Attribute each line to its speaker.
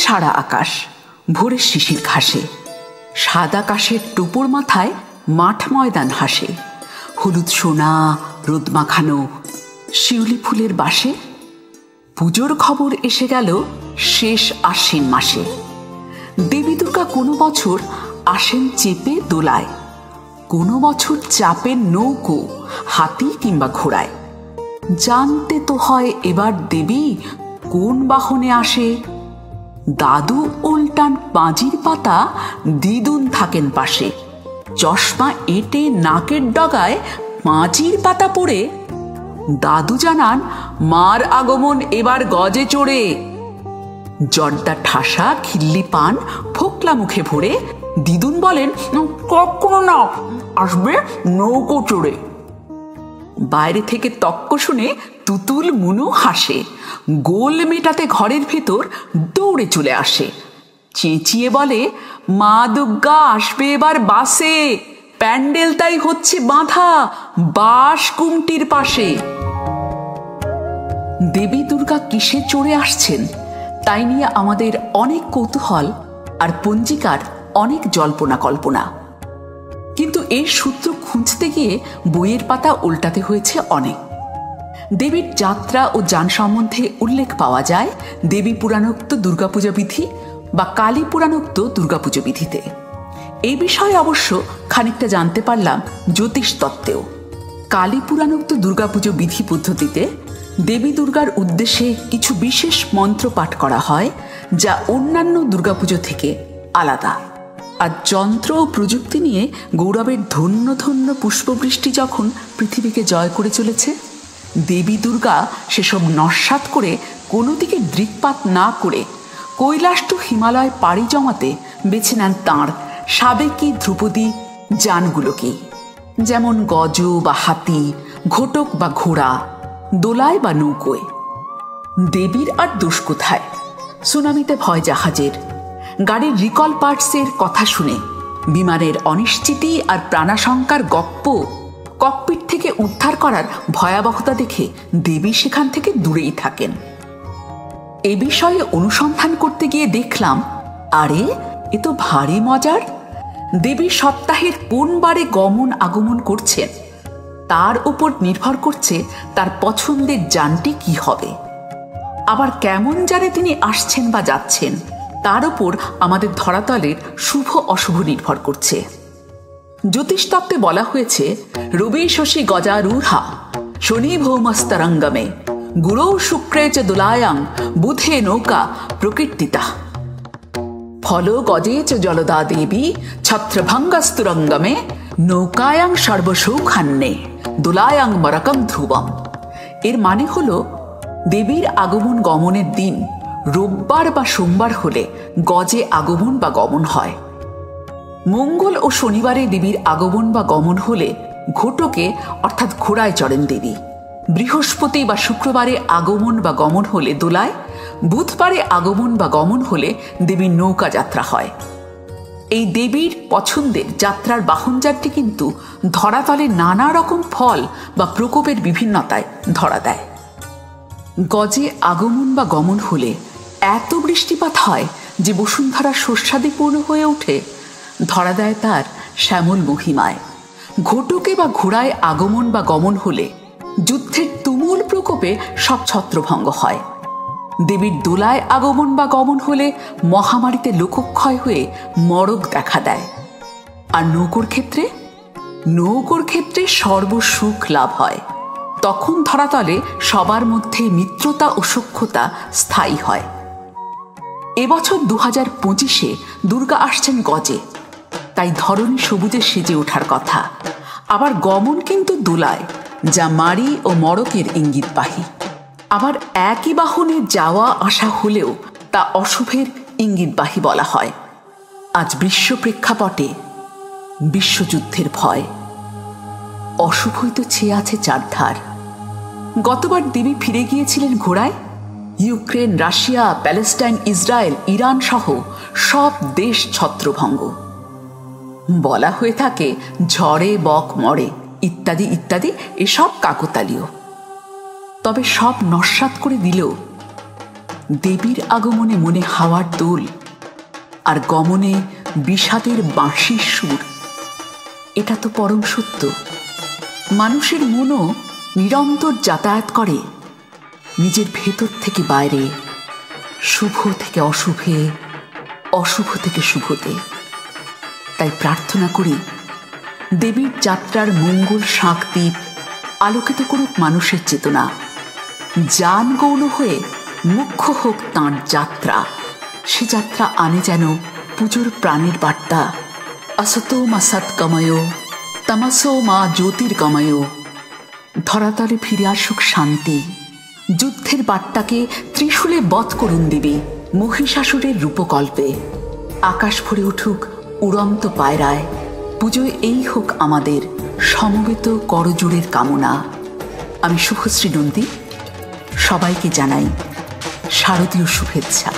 Speaker 1: সারা আকাশ, ভোরের শিশির ঘাসে, সাদা কাশের টোপর মাথায় মাঠ ময়দান হাসে, হলুদ সোনা রোদ মাখানো শিউলি ফুলের বাসে। পুজোর খবর এসে গেল শেষ আশ্বিন মাসে। দেবী দুর্গা কোনো বছর আসেন চেপে দোলায়, কোনো বছর চাপেন নৌকো হাতি কিংবা ঘোড়ায়। জানতে তো হয় এবার দেবী কোন বাহনে আসে। দাদু উল্টান পাঁজির পাতা, দিদুন থাকেন পাশে, চশমা এঁটে নাকের ডগায় পাঁজির পাতা পড়ে। দাদু জানান মার আগমন এবার গজে চড়ে। জর্দা ঠাসা খিল্লি পান ফোকলা মুখে ভরে দিদুন বলেন কখনো না, আসবে নৌকো চড়ে। বাইরে থেকে তক্ক শুনে তুতুল মুনু হাসে, গোল মেটাতে ঘরের ভেতর দৌড়ে চলে আসে। চেঁচিয়ে বলে মা দুর্গা আসবে এবার বাসে, প্যান্ডেল তাই হচ্ছে বাঁধা বাঁশ কুমটির পাশে। দেবী দুর্গা কিসে চড়ে আসছেন তাই নিয়ে আমাদের অনেক কৌতূহল আর পঞ্জিকার অনেক জল্পনা কল্পনা। কিন্তু এর সূত্র খুঁজতে গিয়ে বইয়ের পাতা উল্টাতে হয়েছে অনেক। দেবীর যাত্রা ও যান সম্বন্ধে উল্লেখ পাওয়া যায় দেবী পুরাণোক্ত দুর্গাপূজা বিধি বা কালী পুরাণোক্ত দুর্গাপুজো বিধিতে। এই বিষয়ে অবশ্য খানিকটা জানতে পারলাম জ্যোতিষ তত্ত্বেও। কালী পুরাণোক্ত দুর্গাপুজো বিধি পদ্ধতিতে দেবী দুর্গার উদ্দেশ্যে কিছু বিশেষ মন্ত্র পাঠ করা হয়, যা অন্যান্য দুর্গাপুজো থেকে আলাদা। আর যন্ত্র ও প্রযুক্তি নিয়ে গৌরবের ধন্য ধন্য পুষ্পবৃষ্টি যখন পৃথিবীকে জয় করে চলেছে, দেবী দুর্গা সেসব নস্যাৎ করে কোনো দিকে দৃকপাত না করে কৈলাস টু হিমালয় পাড়ি জমাতে বেছে নেন তাঁর সাবেকি ধ্রুপদী যানগুলোকে, যেমন গজ বা হাতি, ঘোটক বা ঘোড়া, দোলায় বা নৌকোয়। দেবীর আর দোষ কোথায়? সুনামিতে ভয় জাহাজের, গাড়ির রিকল পার্টসের কথা শুনে বিমানের অনিশ্চিতি আর প্রাণাশঙ্কার গপ্প, ককপিট থেকে উদ্ধার করার ভয়াবহতা দেখে দেবী সেখান থেকে দূরেই থাকেন। এ বিষয়ে অনুসন্ধান করতে গিয়ে দেখলাম, আরে এ তো ভারী মজার। দেবী সপ্তাহের কোন বারে গমন আগমন করছেন তার উপর নির্ভর করছে তার পছন্দের যানটি কি হবে। আবার কেমন যারে তিনি আসছেন বা যাচ্ছেন তার উপর আমাদের ধরাতলের শুভ অশুভ নির্ভর করছে। জ্যোতিষতত্ত্বে বলা হয়েছে রবি শশী গজারূঢ়া শনি ভৌমস্তরঙ্গমে গুরৌ শুক্রে চ দোলায়াং বুধে নৌকা প্রকীর্তিতা ফল গজে চ জলদা দেবী ছত্রভঙ্গস্তুরঙ্গমে নৌকায়াং সর্বসৌখান্যে দোলায়াং মরকম ধ্রুবম। এর মানে হল দেবীর আগমন গমনের দিন রোববার বা সোমবার হলে গজে আগমন বা গমন হয়। মঙ্গল ও শনিবারে দেবীর আগমন বা গমন হলে ঘোটকে অর্থাৎ ঘোড়ায় চড়েন দেবী। বৃহস্পতি বা শুক্রবারে আগমন বা গমন হলে দোলায়, বুধবারে আগমন বা গমন হলে দেবীর নৌকা যাত্রা হয়। এই দেবীর পছন্দের যাত্রার বাহনযাত্রী কিন্তু ধরাতলে নানা রকম ফল বা প্রকোপের বিভিন্নতায় ধরা দেয়। গজে আগমন বা গমন হলে এত বৃষ্টিপাত হয় যে বসুন্ধরা শস্যাদিপূর্ণ হয়ে ওঠে, ধরা দেয় তার শ্যামল মহিমায়। ঘোটকে বা ঘোড়ায় আগমন বা গমন হলে যুদ্ধের তুমুল প্রকোপে সব ছত্রভঙ্গ হয়। দেবীর দোলায় আগমন বা গমন হলে মহামারীতে লোকক্ষয় হয়ে মরক দেখা দেয়। আর নৌকোর ক্ষেত্রে সর্বসুখ লাভ হয়। তখন ধরাতলে সবার মধ্যে মিত্রতা ও সখ্যতা স্থায়ী হয়। এবছর 2025-এ দুর্গা আসছেন গজে, তাই ধরনী সবুজে সেজে ওঠার কথা। আবার গমন কিন্তু দোলায়, যা মারি ও মরকের ইঙ্গিতবাহী। আবার একই বাহনে যাওয়া আসা হলেও তা অশুভের ইঙ্গিতবাহী বলা হয়। আজ বিশ্ব প্রেক্ষাপটে বিশ্বযুদ্ধের ভয়, অশুভই তো ছেয়ে আছে চারধার। গতবার দেবী ফিরে গিয়েছিলেন ঘোড়ায়। Ukraine, Russia, Palestine, Israel, Iran সহ সব দেশ ছত্রভঙ্গ। বলা হয়ে থাকে ঝড়ে বক মরে ইত্যাদি ইত্যাদি, এসব কাকতালীয়। তবে সব নস্যাৎ করে দিলেও দেবীর আগমনে মনে হাওয়ার দোল, আর গমনে বিষাদের বাঁশির সুর। এটা তো পরম সত্য। মানুষের মনও নিরন্তর যাতায়াত করে নিজের ভেতর থেকে বাইরে, শুভ থেকে অশুভে, অশুভ থেকে শুভতে। তাই প্রার্থনা করি, দেবীর যাত্রার মঙ্গল শাঁকদ্বীপ আলোকিত করুক মানুষের চেতনা। জান গৌণ হয়ে মুখ্য হোক তাঁর যাত্রা। সে যাত্রা আনে যেন পুজোর প্রাণের বার্তা। আসতো মা সৎগময়, তামসো মা জ্যোতির্গময়। ধরাতলে ফিরে আসুক শান্তি। যুদ্ধের বার্তাকে ত্রিশূলে বধ করুন দেবী মহিষাসুরের রূপকল্পে। আকাশ ভরে উঠুক উড়ন্ত পায়রায়। পুজোয় এই হোক আমাদের সমবেত করজোড়ের কামনা। আমি শুভশ্রী নন্দী, সবাইকে জানাই শারদীয় শুভেচ্ছা।